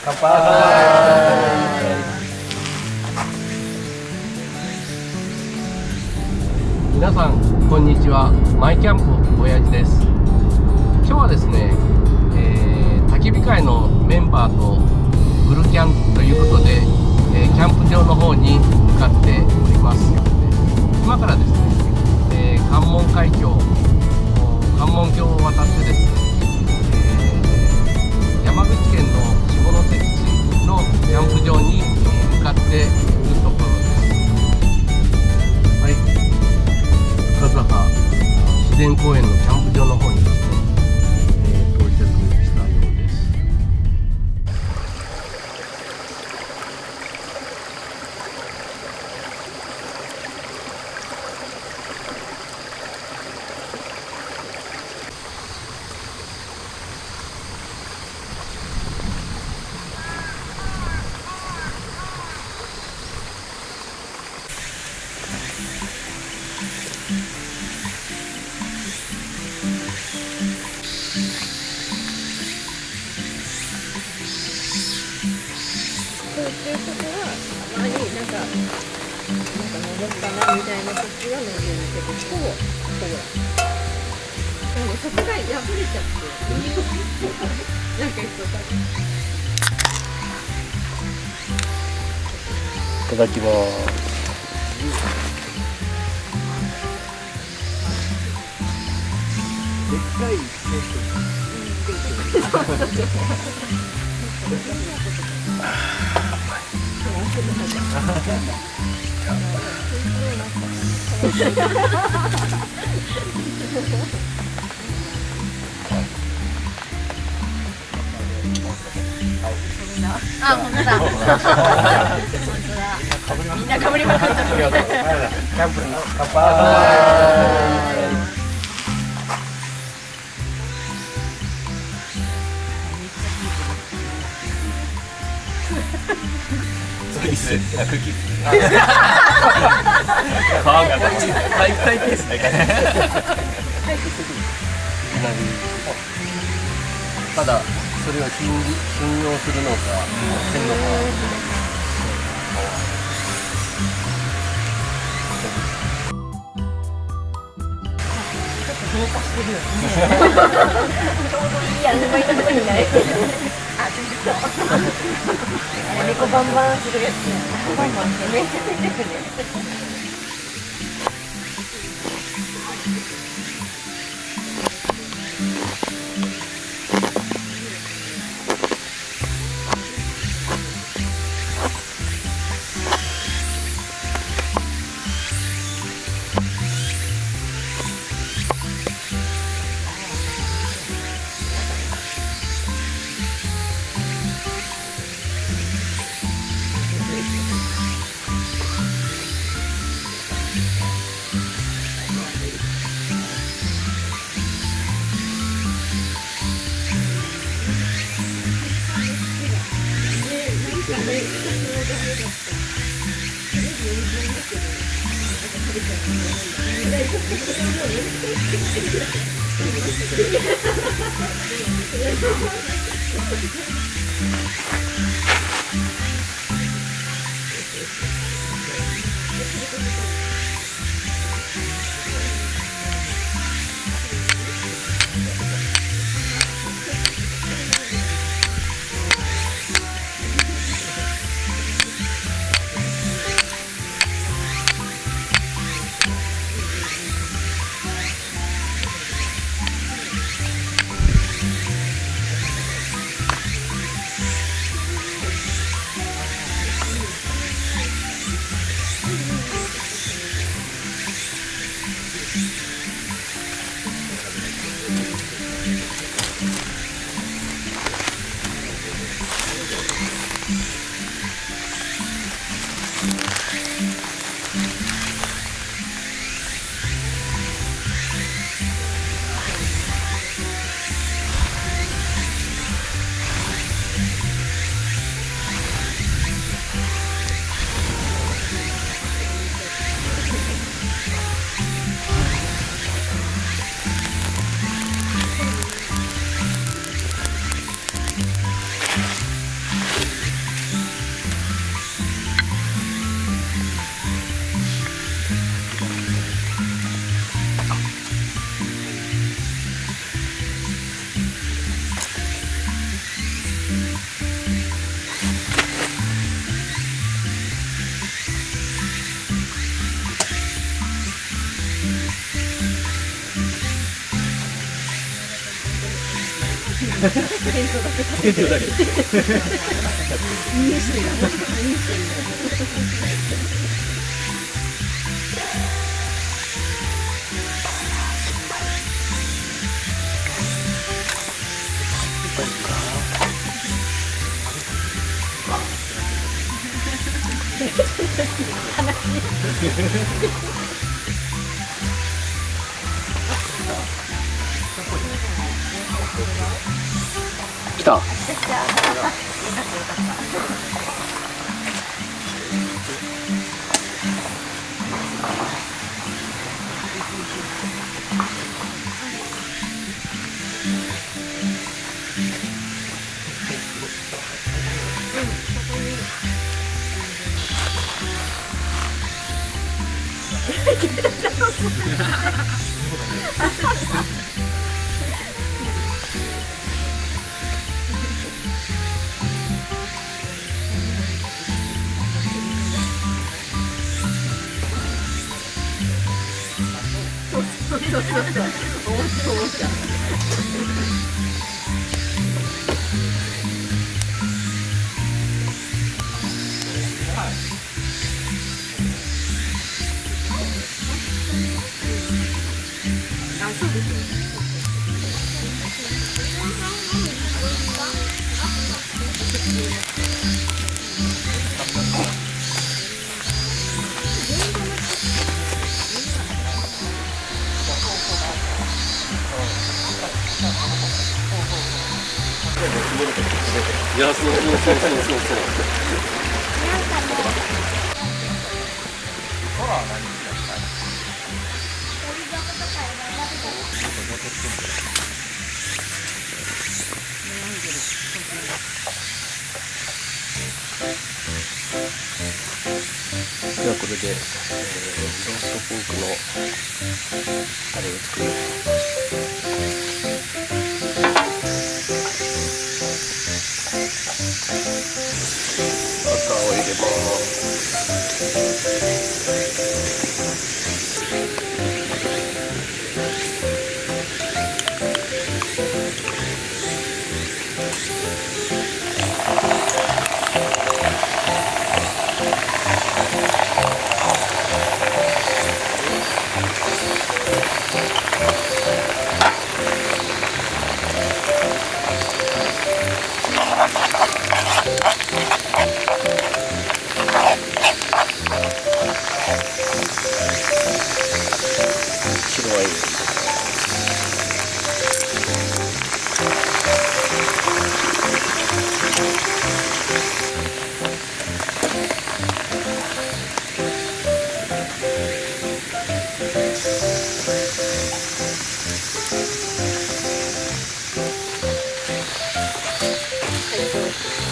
乾杯。皆さんこんにちは。マイキャンプ親父です。今日はですね、焚き火会のメンバーとグルキャンということで、キャンプ場の方に向かっております。今からですね、関門海峡、関門橋を渡ってですね、山口県の下関市のキャンプ場に向かっているところです。はい、深坂自然公園のキャンプ場の方にですね、到着したようです。そういうことはたまになんか登ったなみたいな時は登るけど、ほぼでもそこが破れちゃってなんかいいただきます。でっかいあ、本当だ。みんなかぶりまくった。キャンプに乾杯。そうですね。空気。皮が体育ペースだから。ただそれを信用するのかせんのか。ちょうどいいやんばいのとこにない。あ、全然そう。猫バンバンするやつね。バンバンってめっちゃ出てくるね。テントだけ。来た。いや、そうそうそうそうそうそう。ではこれで、ローストポークのタレを作ります。バターを入れます白ワイン。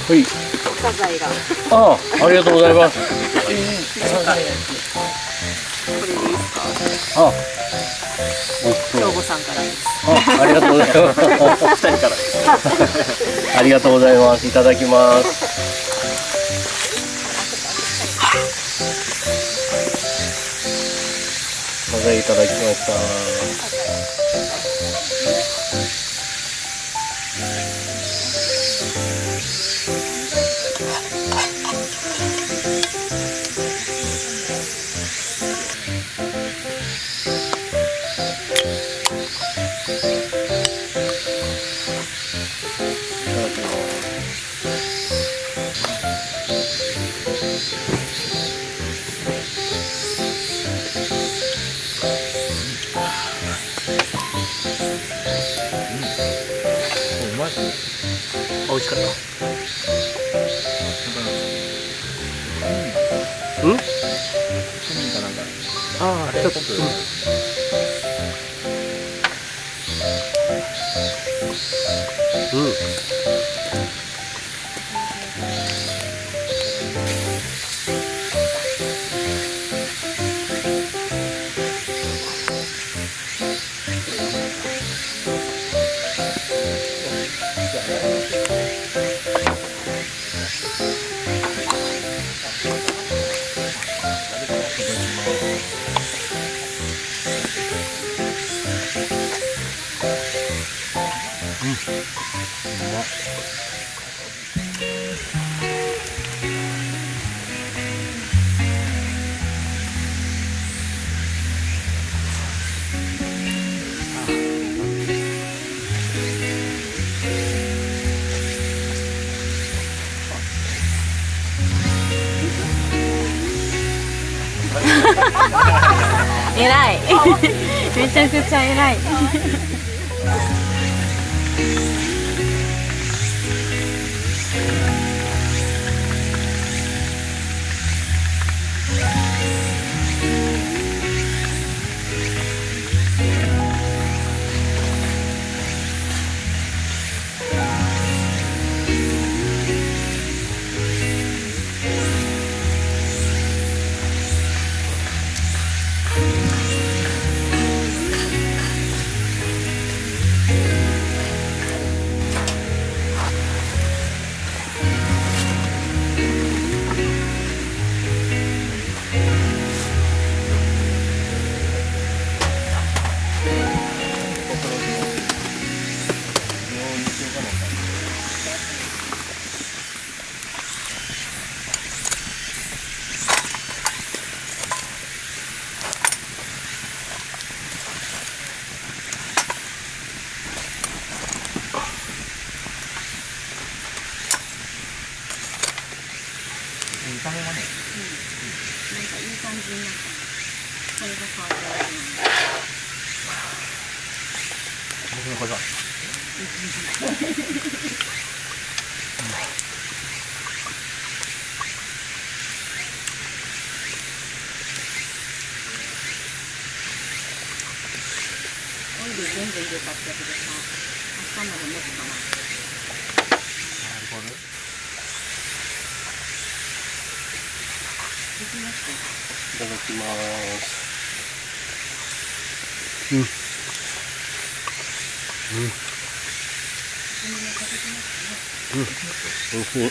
はい。サザエが。ああ、ありがとうございます。これでいいですか。あ、おいしそう。兵庫さんからです。あ、ありがとうございます。二人から。ありがとうございます。いただきます。サザエいただきました。美味しかった。うん？ああ、ちょっと。うん。偉い。めちゃくちゃ偉い。見た目はね、なんかいい感じになった。これが変わってる。僕の子だ。オイル全部入れたってやつでさ、明日まで持つかな。アルコール。できました。いただきます。おいしい。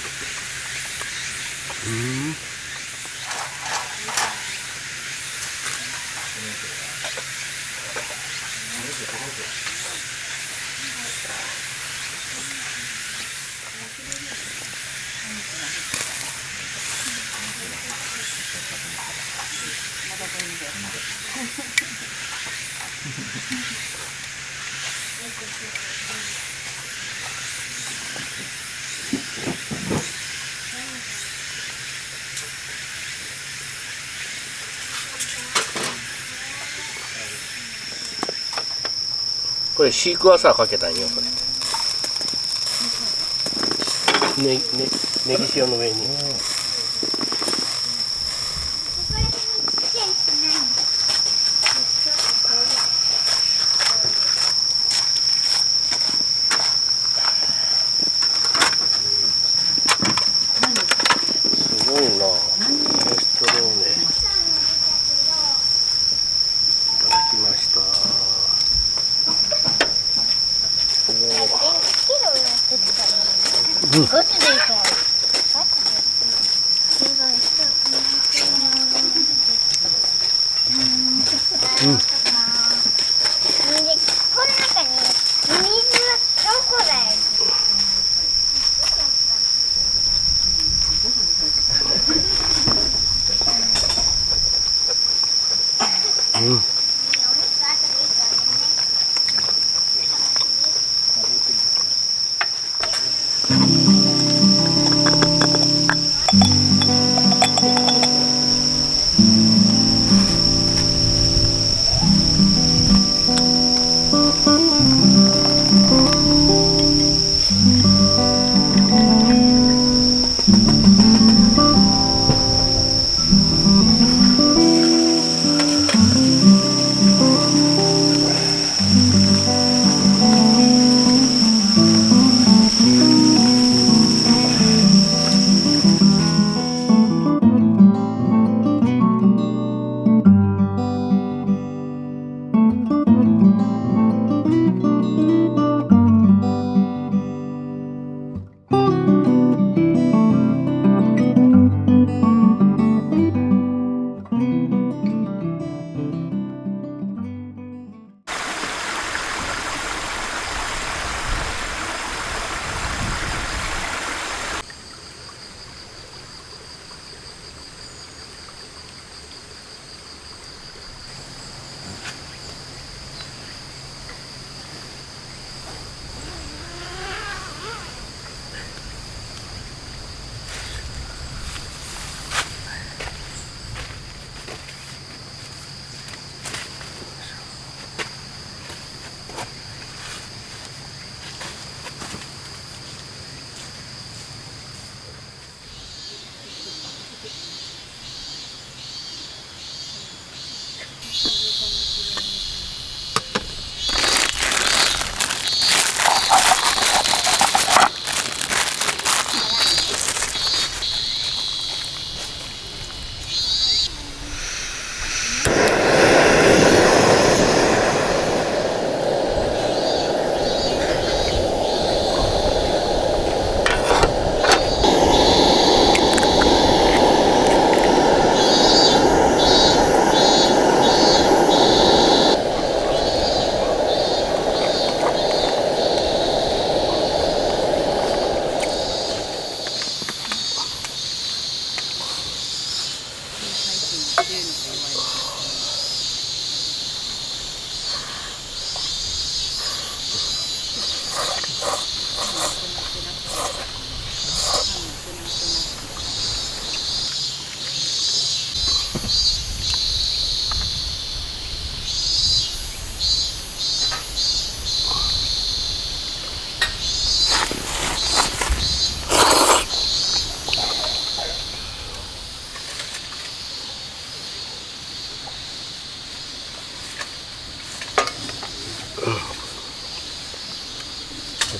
まだ全然。これシークワーサーかけたんよこれ。ネギ塩の上に。すごいな。ミネストローネ。いただきました。ガチでいいか。この中に水はどこだよ。ごち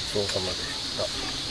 そうさまでした。